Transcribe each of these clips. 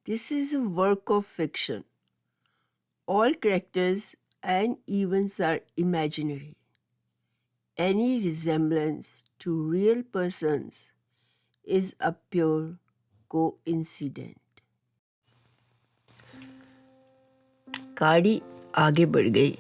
This is a work of fiction. All characters and events are imaginary. Any resemblance to real persons is a pure coincidence. गाड़ी आगे बढ़ गई।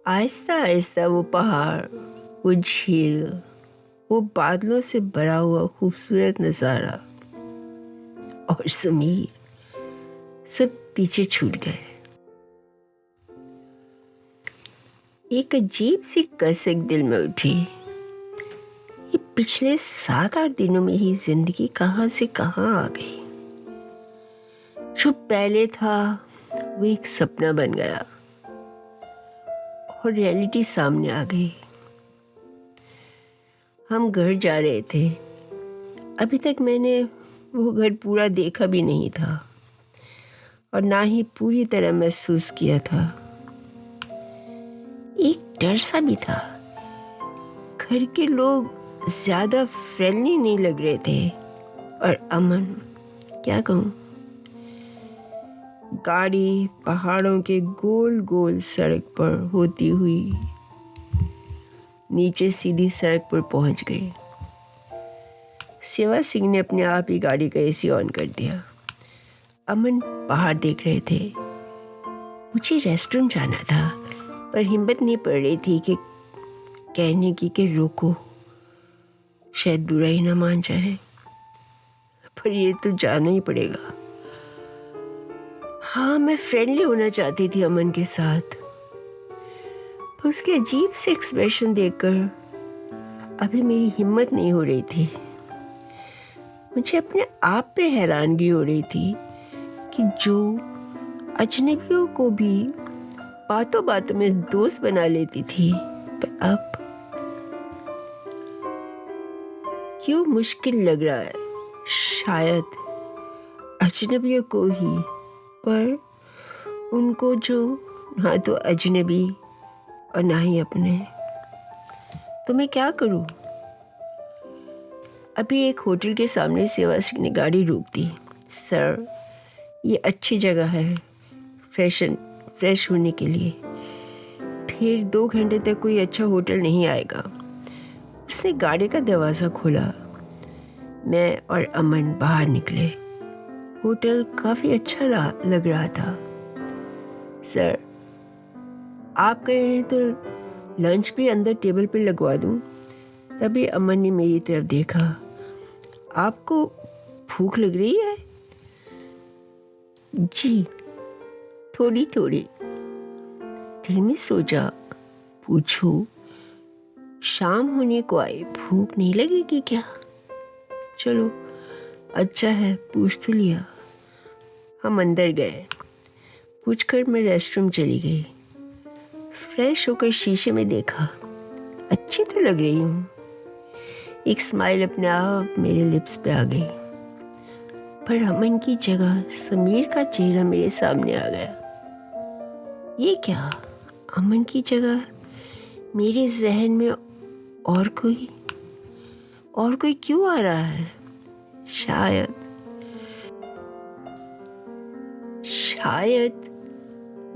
आहिस्ता आहिस्ता वो पहाड़, वो झील, वो बादलों से भरा हुआ खूबसूरत नज़ारा और समीर सब पीछे छूट गए। एक अजीब सी कसक दिल में उठी। ये पिछले 7-8 दिनों में ही जिंदगी कहाँ से कहाँ आ गई। जो पहले था वो एक सपना बन गया और रियलिटी सामने आ गई। हम घर जा रहे थे। अभी तक मैंने वो घर पूरा देखा भी नहीं था और ना ही पूरी तरह महसूस किया था। एक डर सा भी था। घर के लोग ज्यादा फ्रेंडली नहीं लग रहे थे और अमन, क्या कहूँ। गाड़ी पहाड़ों के गोल गोल सड़क पर होती हुई नीचे सीधी सड़क पर पहुंच गई। सेवा सिंह ने अपने आप ही गाड़ी का एसी ऑन कर दिया। अमन बाहर देख रहे थे। मुझे रेस्टोरेंट जाना था पर हिम्मत नहीं पड़ रही थी कि कहने की कि रोको, शायद बुरा ही ना मान जाए, पर ये तो जाना ही पड़ेगा। हाँ, मैं फ्रेंडली होना चाहती थी अमन के साथ, पर उसके अजीब से एक्सप्रेशन देखकर अभी मेरी हिम्मत नहीं हो रही थी। मुझे अपने आप पे हैरानगी हो रही थी कि जो अजनबियों को भी बातों बातों में दोस्त बना लेती थी, पर अब क्यों मुश्किल लग रहा है। शायद अजनबियों को ही, पर उनको जो ना तो अजनबी और ना ही अपने। तो मैं क्या करूं। अभी एक होटल के सामने सेवा सिंह ने गाड़ी रोक दी। सर, ये अच्छी जगह है फ्रेश होने के लिए। फिर 2 घंटे तक कोई अच्छा होटल नहीं आएगा। उसने गाड़ी का दरवाज़ा खोला। मैं और अमन बाहर निकले। होटल काफ़ी अच्छा लग रहा था। सर, आप कहे हैं तो लंच भी अंदर टेबल पर लगवा दूं। तभी अमन ने मेरी तरफ देखा। आपको भूख लग रही है? जी, थोड़ी थोड़ी। दिल में सोचा, पूछो, शाम होने को आई, भूख नहीं लगेगी क्या? चलो अच्छा है, पूछ तो लिया। हम अंदर गए। पूछकर मैं रेस्टरूम चली गई। फ्रेश होकर शीशे में देखा, अच्छी तो लग रही हूँ। एक स्माइल अपने आप मेरे लिप्स पे आ गई, पर अमन की जगह समीर का चेहरा मेरे सामने आ गया। ये क्या? अमन की जगह मेरे जहन में और कोई क्यों आ रहा है? शायद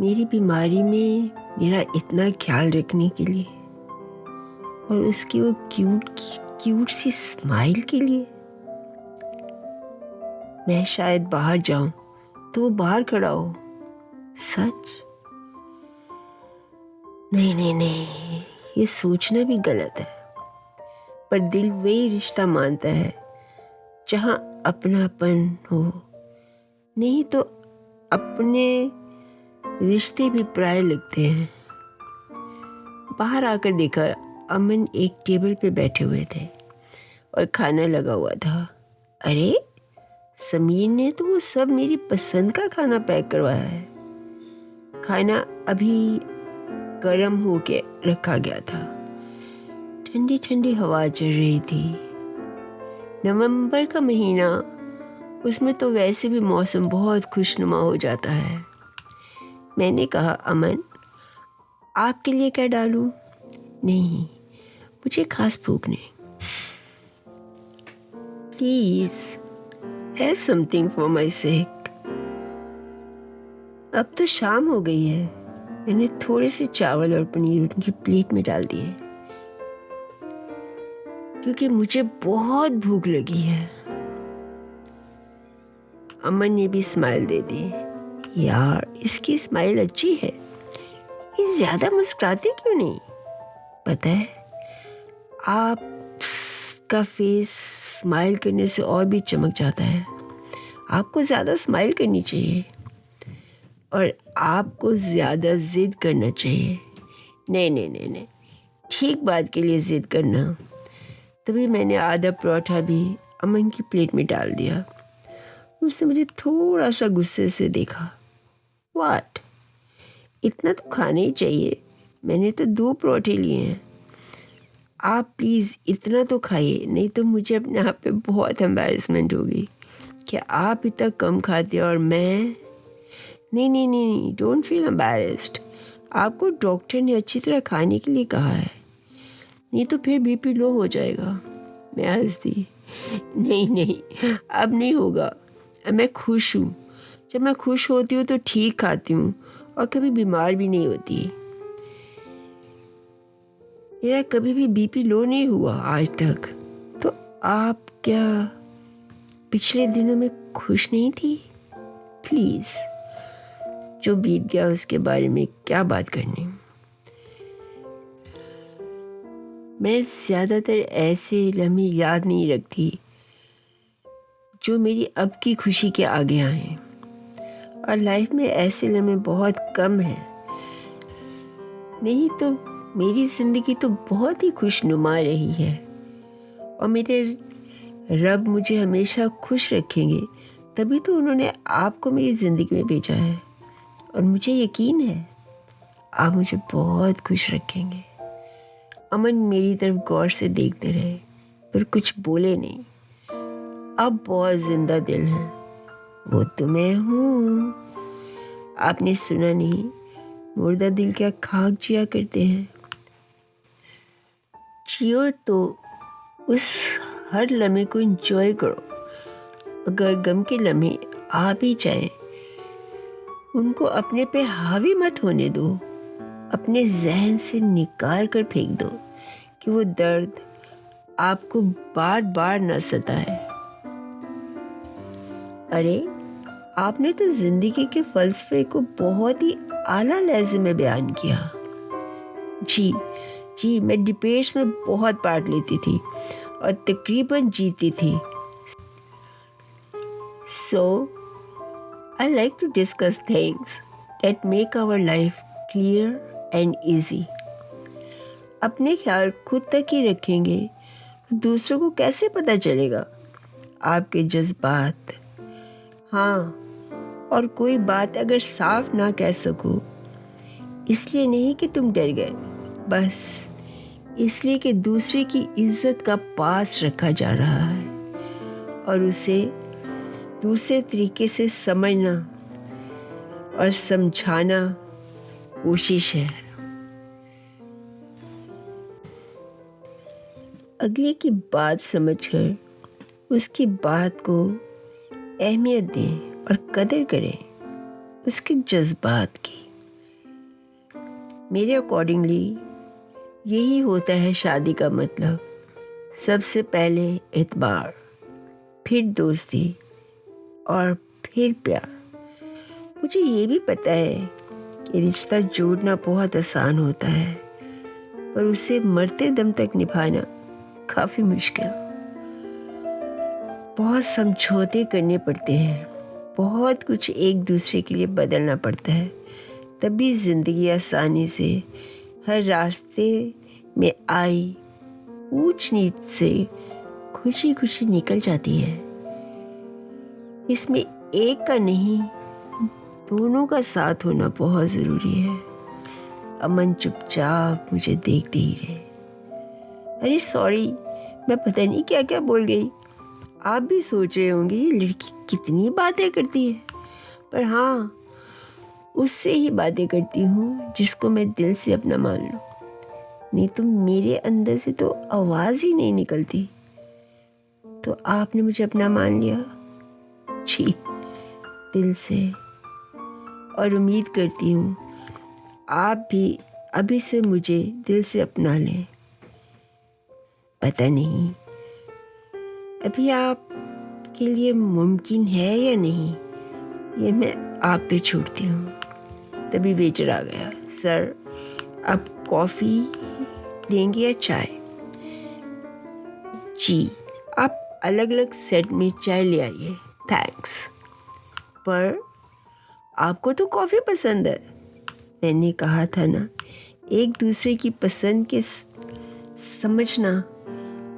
मेरी बीमारी में मेरा इतना ख्याल रखने के लिए और उसकी वो क्यूट सी स्माइल के लिए। मैं शायद बाहर जाऊं तो वो बाहर खड़ा हो। सच? नहीं, ये सोचना भी गलत है। पर दिल वही रिश्ता मानता है जहां अपनापन हो। नहीं तो अपने रिश्ते भी पराये लगते हैं। बाहर आकर देखा, अमन एक टेबल पे बैठे हुए थे और खाना लगा हुआ था। अरे, समीर ने तो वो सब मेरी पसंद का खाना पैक करवाया है। खाना अभी गर्म होके रखा गया था। ठंडी ठंडी हवा चल रही थी। नवंबर का महीना, उसमें तो वैसे भी मौसम बहुत खुशनुमा हो जाता है। मैंने कहा, अमन, आपके लिए क्या डालूं? नहीं, मुझे खास भूख नहीं। Please, have something for my sake. अब तो शाम हो गई है। मैंने थोड़े से चावल और पनीर उनकी प्लेट में डाल दिए क्योंकि मुझे बहुत भूख लगी है। अमन ने भी स्माइल दे दी। यार, इसकी स्माइल अच्छी है। ये ज्यादा मुस्कुराते क्यों नहीं? पता है, आपका फेस स्माइल करने से और भी चमक जाता है। आपको ज्यादा स्माइल करनी चाहिए और आपको ज्यादा जिद करना चाहिए। नहीं नहीं नहीं नहीं, ठीक बात के लिए जिद करना। तभी मैंने आधा परोठा भी अमन की प्लेट में डाल दिया। उसने मुझे थोड़ा सा गुस्से से देखा। व्हाट, इतना तो खाना ही चाहिए, मैंने तो 2 परोठे लिए हैं। आप प्लीज़ इतना तो खाइए, नहीं तो मुझे अपने आप पे बहुत एम्बैरेसमेंट होगी कि आप इतना कम खाते हैं और मैं। नहीं नहीं नहीं, डोंट फील एम्बैरेस्ड। आपको डॉक्टर ने अच्छी तरह खाने के लिए कहा है, नहीं तो फिर बीपी लो हो जाएगा। मैं हंस दी। नहीं नहीं, अब नहीं होगा। अब मैं खुश हूँ। जब मैं खुश होती हूँ तो ठीक खाती हूँ और कभी बीमार भी नहीं होती। मेरा कभी भी बीपी लो नहीं हुआ आज तक। तो आप क्या पिछले दिनों में खुश नहीं थी? प्लीज़, जो बीत गया उसके बारे में क्या बात करनी। मैं ज़्यादातर ऐसे लम्हे याद नहीं रखती जो मेरी अब की खुशी के आगे आए, और लाइफ में ऐसे लम्हे बहुत कम हैं। नहीं तो मेरी ज़िंदगी तो बहुत ही खुशनुमा रही है और मेरे रब मुझे हमेशा खुश रखेंगे, तभी तो उन्होंने आपको मेरी ज़िंदगी में भेजा है। और मुझे यकीन है आप मुझे बहुत खुश रखेंगे। अमन मेरी तरफ गौर से देखते रहे पर कुछ बोले नहीं। आप बहुत जिंदा दिल हैं। वो तो मैं हूँ। आपने सुना नहीं, मुर्दा दिल क्या खाक जिया करते हैं। जियो तो उस हर लम्हे को एंजॉय करो। अगर गम के लम्हे आ भी जाए, उनको अपने पे हावी मत होने दो। अपने जहन से निकाल कर फेंक दो कि वो दर्द आपको बार बार न सताए। अरे, आपने तो जिंदगी के फलसफे को बहुत ही आला लहजे में बयान किया। जी, मैं डिबेट्स में बहुत पार्ट लेती थी और तकरीबन जीती थी। So, I like to discuss things that make our life clear and easy. अपने ख्याल खुद तक ही रखेंगे, दूसरों को कैसे पता चलेगा आपके जज्बात। हाँ, और कोई बात अगर साफ ना कह सको, इसलिए नहीं कि तुम डर गए, बस इसलिए कि दूसरे की इज्जत का पास रखा जा रहा है और उसे दूसरे तरीके से समझना और समझाना कोशिश है। अगले की बात समझकर उसकी बात को अहमियत दें और कदर करें उसके जज्बात की। मेरे अकॉर्डिंगली यही होता है शादी का मतलब। सबसे पहले एतबार, फिर दोस्ती और फिर प्यार। मुझे ये भी पता है कि रिश्ता जोड़ना बहुत आसान होता है, पर उसे मरते दम तक निभाना काफ़ी मुश्किल। बहुत समझौते करने पड़ते हैं, बहुत कुछ एक दूसरे के लिए बदलना पड़ता है, तभी ज़िंदगी आसानी से हर रास्ते में आई ऊंच नीच से खुशी खुशी निकल जाती है। इसमें एक का नहीं, दोनों का साथ होना बहुत ज़रूरी है। अमन चुपचाप मुझे देखते ही रहे। अरे सॉरी, मैं पता नहीं क्या क्या बोल गई। आप भी सोच रहे होंगे ये लड़की कितनी बातें करती है, पर हाँ, उससे ही बातें करती हूँ जिसको मैं दिल से अपना मान लूँ, नहीं तो मेरे अंदर से तो आवाज़ ही नहीं निकलती। तो आपने मुझे अपना मान लिया, जी, दिल से। और उम्मीद करती हूँ आप भी अभी से मुझे दिल से अपना लें। पता नहीं अभी आपके लिए मुमकिन है या नहीं, ये मैं आप पे छोड़ती हूँ। तभी वेटर आ गया। सर, आप कॉफ़ी लेंगे या चाय? जी, आप अलग अलग सेट में चाय ले आइए। थैंक्स। पर आपको तो कॉफ़ी पसंद है। मैंने कहा था ना, एक दूसरे की पसंद के समझना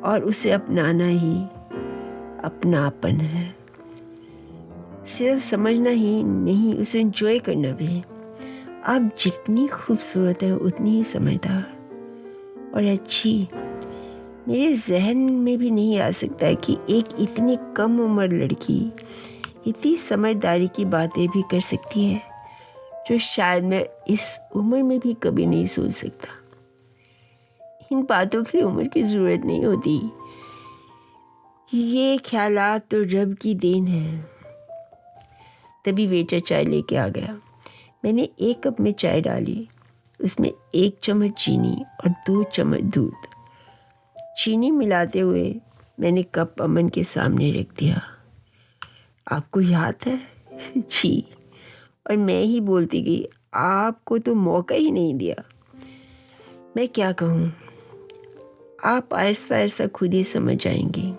और उसे अपनाना ही अपनापन है। सिर्फ समझना ही नहीं, उसे एंजॉय करना भी। आप जितनी खूबसूरत है उतनी ही समझदार और अच्छी। मेरे जहन में भी नहीं आ सकता कि एक इतनी कम उम्र लड़की इतनी समझदारी की बातें भी कर सकती है, जो शायद मैं इस उम्र में भी कभी नहीं सोच सकता। इन बातों के लिए उम्र की ज़रूरत नहीं होती। ये ख्यालात तो रब की देन है। तभी वेटर चाय लेके आ गया। मैंने एक कप में चाय डाली, उसमें 1 चम्मच चीनी और 2 चम्मच दूध। चीनी मिलाते हुए मैंने कप अमन के सामने रख दिया। आपको याद है? जी। और मैं ही बोलती गई, आपको तो मौका ही नहीं दिया। मैं क्या कहूँ, आप आहिस्ता आहिस्ता खुद ही समझ जाएंगी।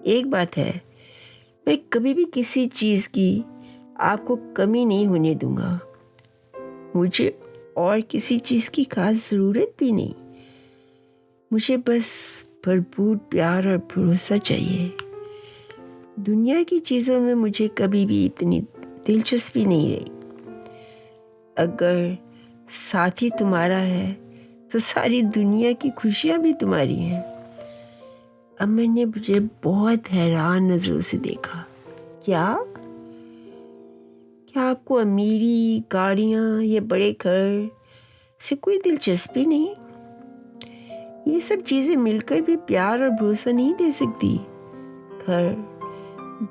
एक बात है, मैं कभी भी किसी चीज़ की आपको कमी नहीं होने दूंगा। मुझे और किसी चीज़ की खास ज़रूरत भी नहीं। मुझे बस भरपूर प्यार और भरोसा चाहिए। दुनिया की चीज़ों में मुझे कभी भी इतनी दिलचस्पी नहीं रही। अगर साथी तुम्हारा है तो सारी दुनिया की खुशियाँ भी तुम्हारी हैं। अमन ने मुझे बहुत हैरान नज़रों से देखा। क्या आपको अमीरी, गाड़ियाँ या बड़े घर से कोई दिलचस्पी नहीं? ये सब चीज़ें मिलकर भी प्यार और भरोसा नहीं दे सकती। घर,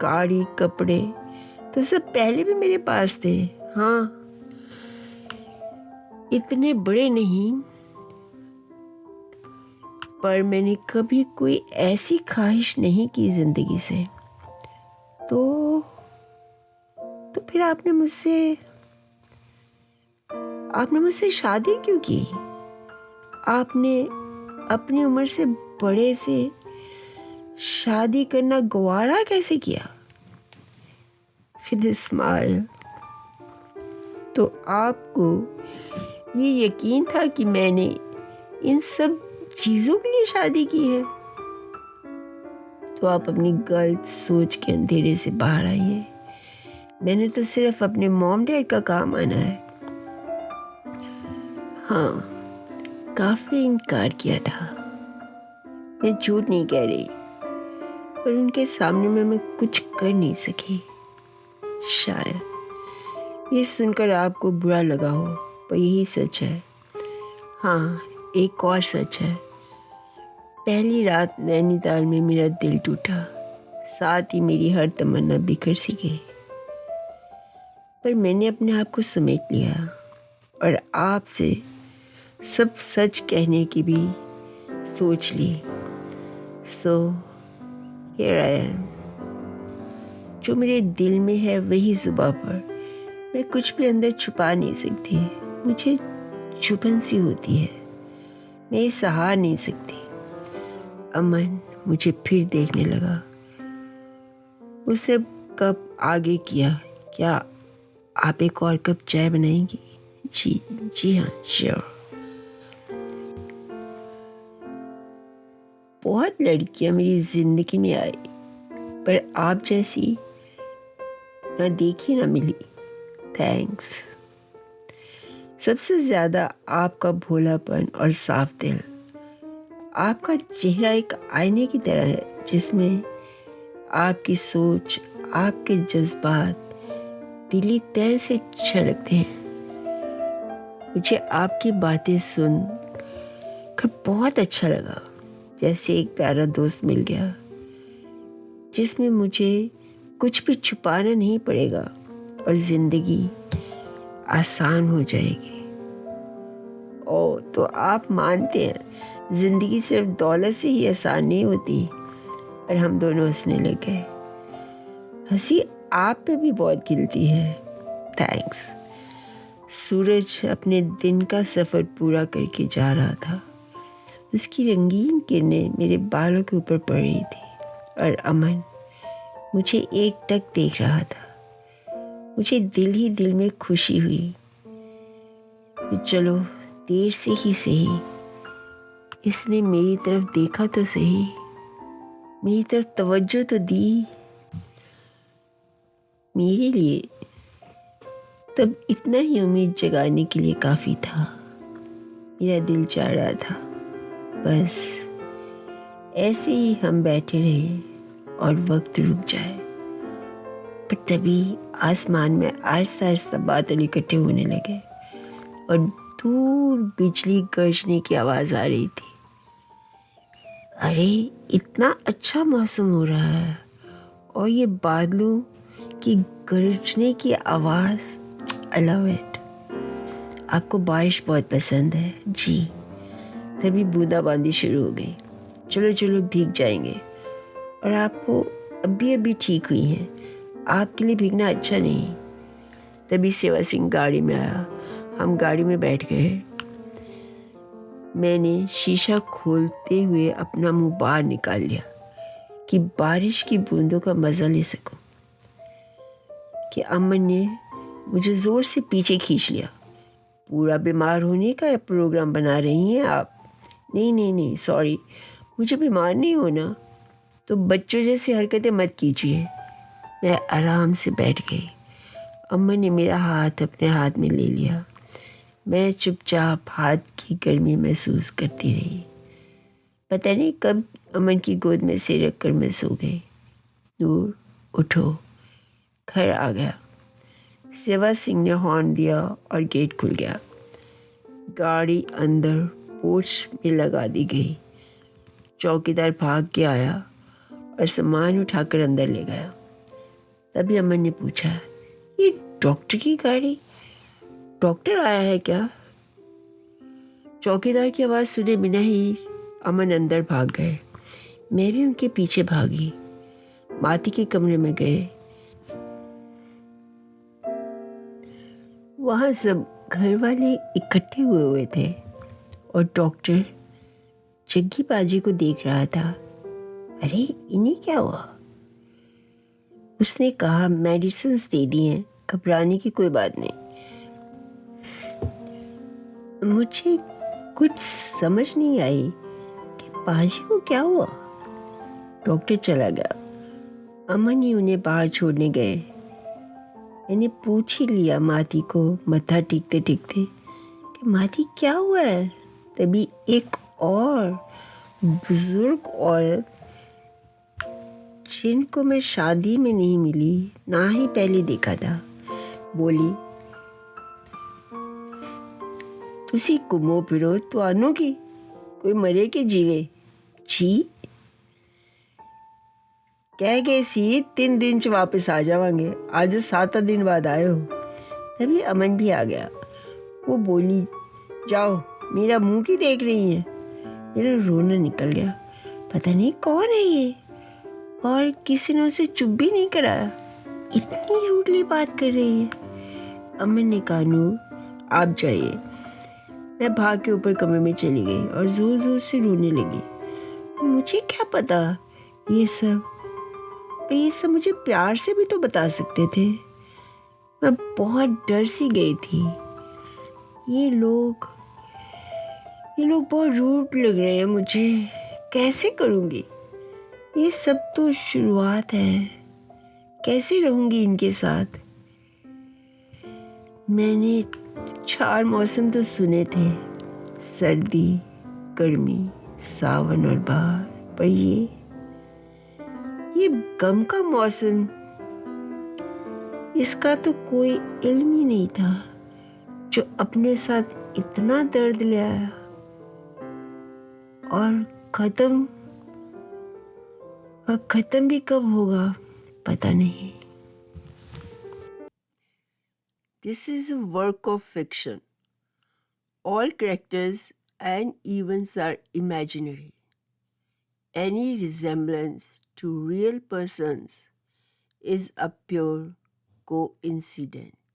गाड़ी, कपड़े तो सब पहले भी मेरे पास थे। हाँ, इतने बड़े नहीं, पर मैंने कभी कोई ऐसी ख्वाहिश नहीं की जिंदगी से। तो फिर आपने मुझसे शादी क्यों की? आपने अपनी उम्र से बड़े से शादी करना गवारा कैसे किया? फिर स्माइल। तो आपको ये यकीन था कि मैंने इन सब चीज़ों के लिए शादी की है? तो आप अपनी गलत सोच के अंधेरे से बाहर आइए। मैंने तो सिर्फ अपने मॉम डैड का काम आना है। हाँ, काफ़ी इनकार किया था। मैं झूठ नहीं कह रही, पर उनके सामने में मैं कुछ कर नहीं सकी। शायद ये सुनकर आपको बुरा लगा हो, पर यही सच है। हाँ, एक और सच है। पहली रात नैनीताल में मेरा दिल टूटा, साथ ही मेरी हर तमन्ना बिखर सी गई। पर मैंने अपने आप को समेट लिया और आपसे सब सच कहने की भी सोच ली। So here I am. जो मेरे दिल में है वही जुबां पर। मैं कुछ भी अंदर छुपा नहीं सकती। मुझे चुभन सी होती है, मैं ये सहा नहीं सकती। अमन मुझे फिर देखने लगा। उसे कप आगे किया। क्या आप एक और कप चाय बनाएंगी? जी हाँ, श्योर। बहुत लड़कियां मेरी जिंदगी में आई, पर आप जैसी ना देखी ना मिली। थैंक्स। सबसे ज़्यादा आपका भोलापन और साफ दिल। आपका चेहरा एक आईने की तरह है, जिसमें आपकी सोच, आपके जज्बात दिली तह से छलकते हैं। मुझे आपकी बातें सुन कर बहुत अच्छा लगा, जैसे एक प्यारा दोस्त मिल गया जिसमें मुझे कुछ भी छुपाना नहीं पड़ेगा और ज़िंदगी आसान हो जाएगी। ओ, तो आप मानते हैं ज़िंदगी सिर्फ दौलत से ही आसान नहीं होती। और हम दोनों हंसने लग गए। हंसी आप पे भी बहुत खिलती है। थैंक्स। सूरज अपने दिन का सफ़र पूरा करके जा रहा था। उसकी रंगीन किरणें मेरे बालों के ऊपर पड़ रही थी और अमन मुझे एकटक देख रहा था। मुझे दिल ही दिल में खुशी हुई कि चलो देर से ही सही इसने मेरी तरफ देखा तो सही, मेरी तरफ तवज्जो तो दी। मेरे लिए तब इतना ही उम्मीद जगाने के लिए काफ़ी था। मेरा दिल चाह रहा था बस ऐसे ही हम बैठे रहे और वक्त रुक जाए। पर तभी आसमान में आहिस्ता आहिस्ता बादल इकट्ठे होने लगे और दूर बिजली गरजने की आवाज़ आ रही थी। अरे, इतना अच्छा मौसम हो रहा है और ये बादलों की गरजने की आवाज़, आई लव इट। आपको बारिश बहुत पसंद है? जी। तभी बूंदाबांदी शुरू हो गई। चलो चलो भीग जाएंगे। और आपको अभी ठीक हुई हैं, आपके लिए भीगना अच्छा नहीं। तभी सेवा सिंह गाड़ी में आया। हम गाड़ी में बैठ गए। मैंने शीशा खोलते हुए अपना मुंह बाहर निकाल लिया कि बारिश की बूंदों का मज़ा ले सकूं। कि अमन ने मुझे ज़ोर से पीछे खींच लिया। पूरा बीमार होने का प्रोग्राम बना रही हैं आप? नहीं, सॉरी, मुझे बीमार नहीं होना। तो बच्चों जैसी हरकतें मत कीजिए। मैं आराम से बैठ गई। अमन ने मेरा हाथ अपने हाथ में ले लिया। मैं चुपचाप हाथ की गर्मी महसूस करती रही। पता नहीं कब अमन की गोद में से रख कर मैं सो गई। नूर, उठो, घर आ गया। सेवा सिंह ने हॉर्न दिया और गेट खुल गया। गाड़ी अंदर पोर्च में लगा दी गई। चौकीदार भाग के आया और सामान उठाकर अंदर ले गया। तभी अमन ने पूछा, ये डॉक्टर की गाड़ी? डॉक्टर आया है क्या? चौकीदार की आवाज़ सुने बिना ही अमन अंदर भाग गए। मैं भी उनके पीछे भागी। माती के कमरे में गए। वहाँ सब घर वाले इकट्ठे हुए थे और डॉक्टर जग्गी बाजी को देख रहा था। अरे, इन्हें क्या हुआ? उसने कहा, मेडिसिन्स दे दी हैं, घबराने की कोई बात नहीं। मुझे कुछ समझ नहीं आई कि बाजी को क्या हुआ। डॉक्टर चला गया। अमन ही उन्हें बाहर छोड़ने गए। मैंने पूछ ही लिया माती को मत्था टेकते टेकते कि माती क्या हुआ है। तभी एक और बुजुर्ग औरत, जिनको मैं शादी में नहीं मिली ना ही पहले देखा था, बोली, तुसी घूमो फिरो तुहानू की कोई मरे के जीवे? जी, कह गए सी 3 दिन च वापस आ जावांगे, आज 7 दिन बाद आए हो। तभी अमन भी आ गया। वो बोली, जाओ, मेरा मुंह की देख रही है। मेरा रोना निकल गया। पता नहीं कौन है ये, और किसी ने उसे चुप भी नहीं कराया। इतनी रूडली बात कर रही है। अमन ने कहा, नूर, आप जाइए। मैं भाग के ऊपर कमरे में चली गई और जोर जोर से रोने लगी। मुझे क्या पता ये सब मुझे प्यार से भी तो बता सकते थे। मैं बहुत डर सी गई थी। ये लोग बहुत रूड लग रहे हैं मुझे। कैसे करूँगी? ये सब तो शुरुआत है। कैसे रहूँगी इनके साथ? मैंने 4 मौसम तो सुने थे, सर्दी, गर्मी, सावन और बहार, पर ये गम का मौसम, इसका तो कोई इल्म ही नहीं था, जो अपने साथ इतना दर्द ले आया और खत्म भी कब होगा पता नहीं। This is a work of fiction. All characters and events are imaginary. Any resemblance to real persons is a pure coincidence.